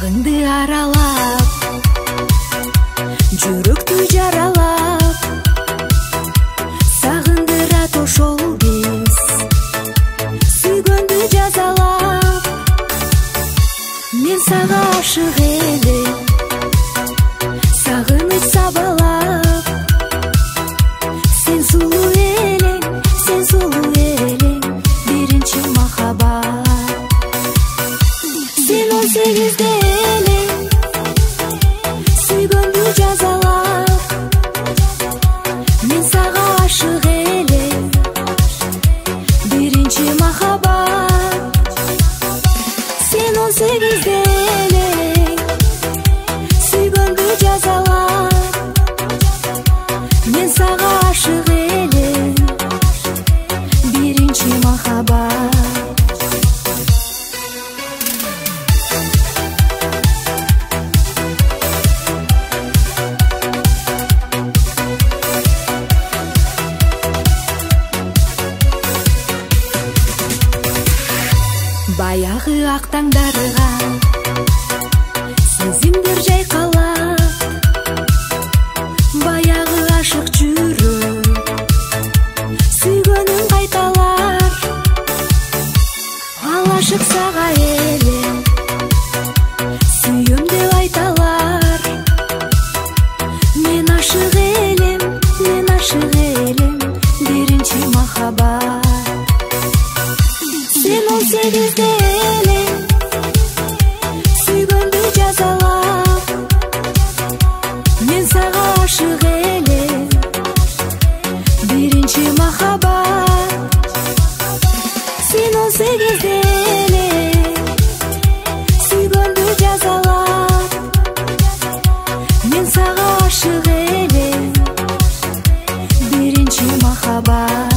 Сагынды аралап, жүрөктү жаралап, сагындырат ошол кез, сүйгөндү жазалап. Мен сага ашык элем, сагыныч сабалап. Сен сулуу элең, сен сулуу элең, биринчи махаббат. Сен 18-де элең, сүйгөндү жазалап. Мен сага ашык элем, биринчи махаббат. Сен 18-де элең, сүйгөндү жазалап. Мен сага ашык элем, биринчи махаббат. Баягы ак таңдарга сезимдер жайкалап, баягы ашык жүрөк сүйгөнүн кайталар. Ал ашык сага элем, сүйөм деп айталар. Мен ашык элем, мен ашык элем, биринчи махаббат. Сен 18-де элең, сүйгөндү жазалап. Мен сага ашык элем, биринчи махаббат. Сен 18-де элең, сүйгөндү жазалап. Мен сага ашык элем, биринчи махаббат.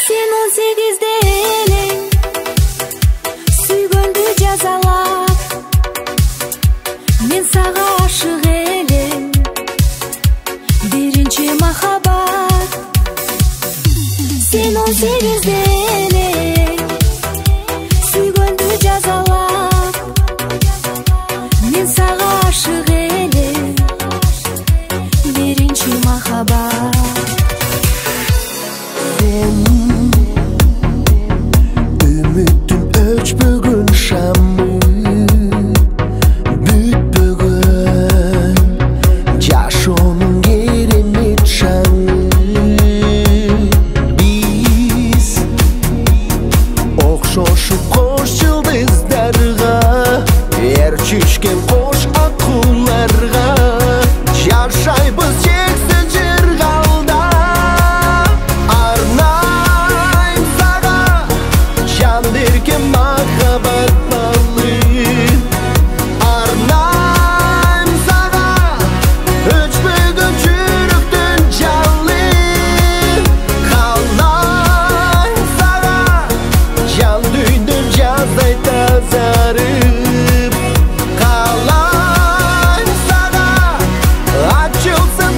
Сен 18-де элең, сүйгөндү жазалап. Мен сага ашык элем, биринчи махаббат. Сен 18-де элең, сүйгөндү жазалап. Мен сага ашык элем, биринчи махаббат. Ümitim öçbөгөн şamı, бүтпөгөн жашоонун керемет шаңы. Биз окшошуп кош жылдыздарга, ээрчишкен кош акууларга, жашайбыз чексиз жыргалда. Арнайм сага жан берген махаббат балы. Арнайм сага өчпөгөн жүрөктүн жалы. Каалайм сага жан дүйнөм жаздай тазарып. Каалайм сага ачылсын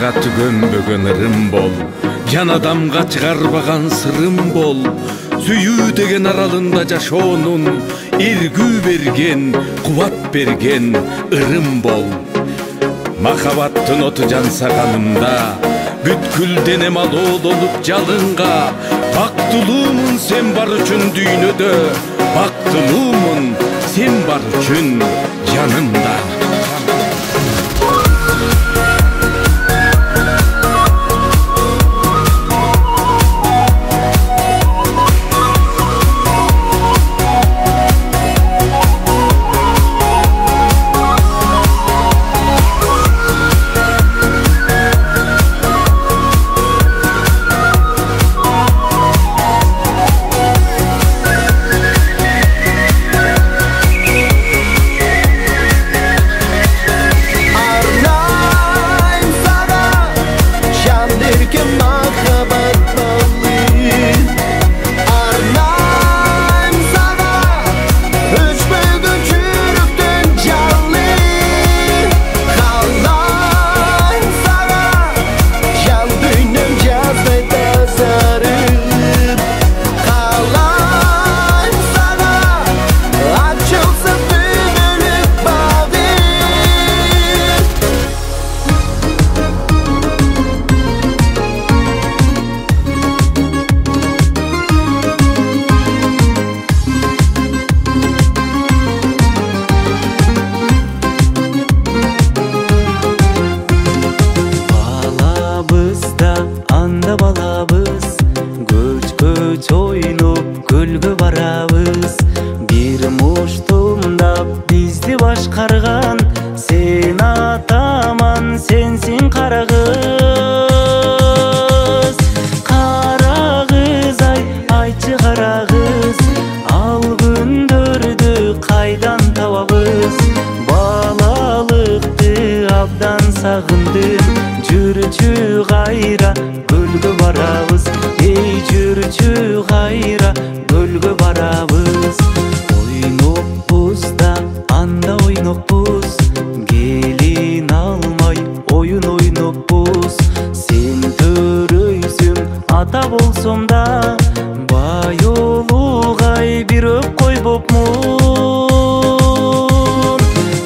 Ага түгөнбөгөн ырым бол, жан адамга чыгарбаган сырым бол. Сүйүү деген аралында жашоонун эргүү берген, кубат берген ырым бол. Махабаттын оту жанса канымда, бүткүл денем алоол болуп жалынга. Бактылуумун сен бар үчүн дүйнөдө, бактылуумун сен бар үчүн жанымда. Башкарган сен атаман, сенсин кара кыз. Кара кыз ай, айтчы кара кыз, ал күндөрдү кайдан табабыз? Балалыкты абдан сагындым, жүрчү кайра көлгө барабыз. Эй жүрчү кайра көлгө барабыз. Ойноппуз да анда ойноппуз, келин алмай оюн ойноппуз. Сен төрөйсүң ата болсом да, байолугай бирөп койбопмун.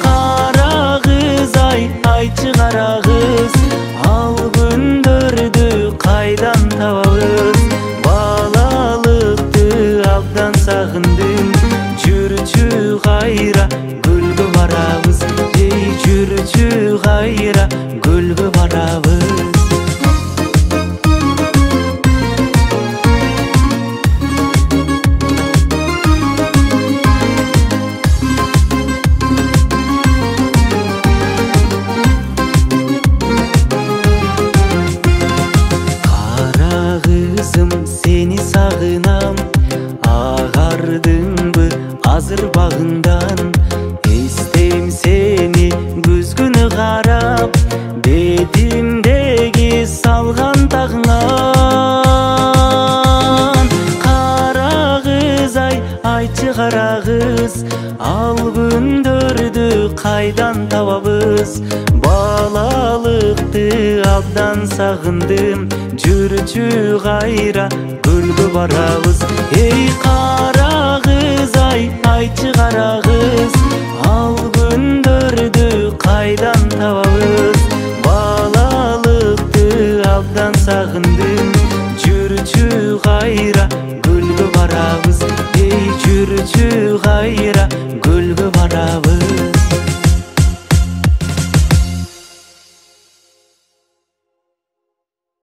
Кара кыз ай, айтчы кара кыз, ал күндөрдү кайдан табабыз? Балалыкты абдан сагындым, жүрчү кайра көлгө барабыз. Эй жүрчү кайра көлгө барабыз. Кара кызым сени сагынам, агардыңбы азыр багыңдан? Эстейм сени күз күнү карап, бетимдеги салган тагыңан. Кара кыз ай, айтчы кара кыз, ал күндөрдү кайдан табабыз? Балалыкты абдан сагындым, жүрчү кайра көлгө барабыз. Эй кара кыз ай, айтчы кара кыз, ал күндөрдү кайдан табабыз? Балалыкты абдан сагындым, жүрчү кайра көлгө барабыз.